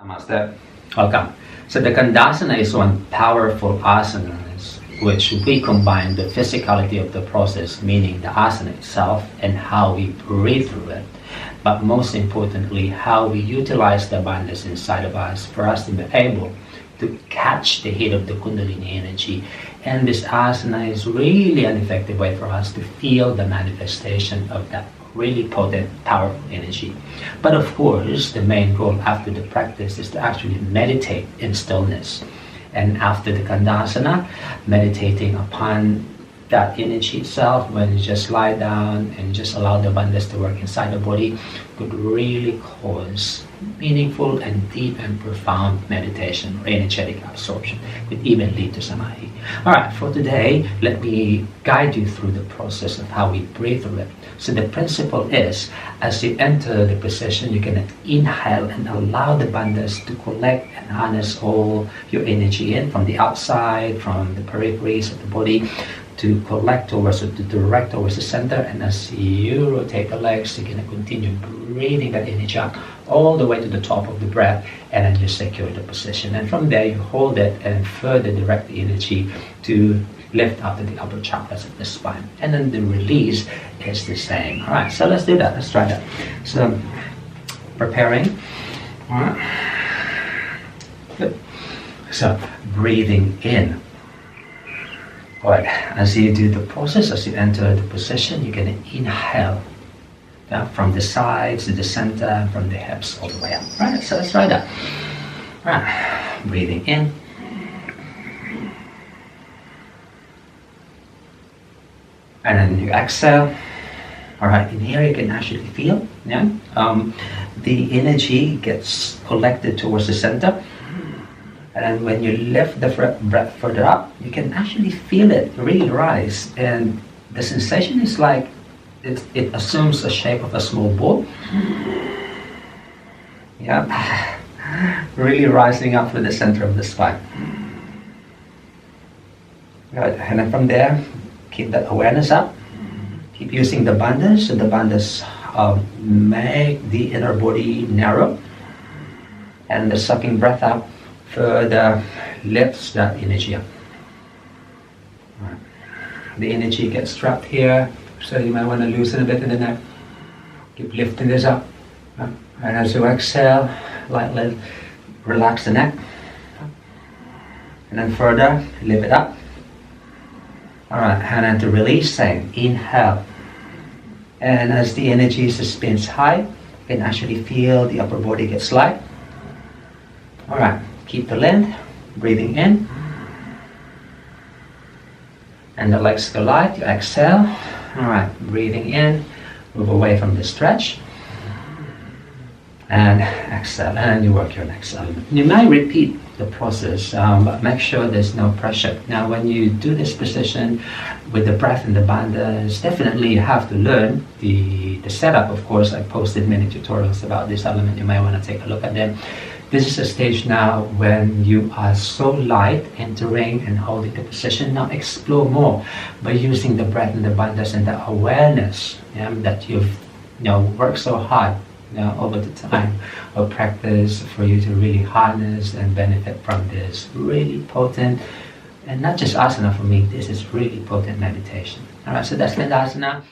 Namaste. Welcome. So the Kandasana is one powerful asana which we combine the physicality of the process, meaning the asana itself and how we breathe through it, but most importantly how we utilize the bandhas inside of us for us to be able to catch the heat of the Kundalini energy. And this asana is really an effective way for us to feel the manifestation of that really potent, powerful energy. But of course, the main goal after the practice is to actually meditate in stillness. And after the Kandasana, meditating upon that energy itself, when you just lie down and just allow the bandhas to work inside the body, could really cause meaningful and deep and profound meditation or energetic absorption. Could even lead to samadhi. Alright, for today, let me guide you through the process of how we breathe through it. So the principle is, as you enter the position, you're going to inhale and allow the bandhas to collect and harness all your energy in from the outside, from the peripheries of the body, to collect towards or to direct towards the center. And as you rotate the legs, you're going to continue breathing that energy out all the way to the top of the breath, and then you secure the position. And from there, you hold it and further direct the energy to lift up to the upper chakras of the spine. And then the release is the same. All right, so let's do that. Let's try that. So, preparing. All right. Good. So, breathing in. All right, as you do the process, as you enter the position, you're going to inhale from the sides to the center, from the hips all the way up. All right, so let's try that. All right, breathing in. And then you exhale. All right, in here you can actually feel, the energy gets collected towards the center. And then when you lift the breath further up, you can actually feel it really rise. And the sensation is like it assumes the shape of a small ball. Yeah, really rising up through the center of the spine. Good. And then from there, keep that awareness up. Keep using the bandhas, so the bandhas make the inner body narrow. And the sucking breath up further lifts that energy up. Right. The energy gets trapped here, so you might want to loosen a bit in the neck. Keep lifting this up. And as you exhale, lightly relax the neck. And then further, lift it up. Alright, and then to release, same. Inhale. And as the energy suspends high, you can actually feel the upper body gets light. Alright, keep the length, breathing in. And the legs go light, you exhale. Alright, breathing in, move away from the stretch. And exhale, and you work your next element. You may repeat the process, but make sure there's no pressure. Now, when you do this position with the breath and the bandhas, definitely you have to learn the setup. Of course, I posted many tutorials about this element. You might want to take a look at them. This is a stage now when you are so light, entering and holding the position. Now explore more by using the breath and the bandhas and the awareness that you've worked so hard over the time of practice for you to really harness and benefit from this really potent, and not just asana for me, this is really potent meditation. Alright, so that's Kandasana.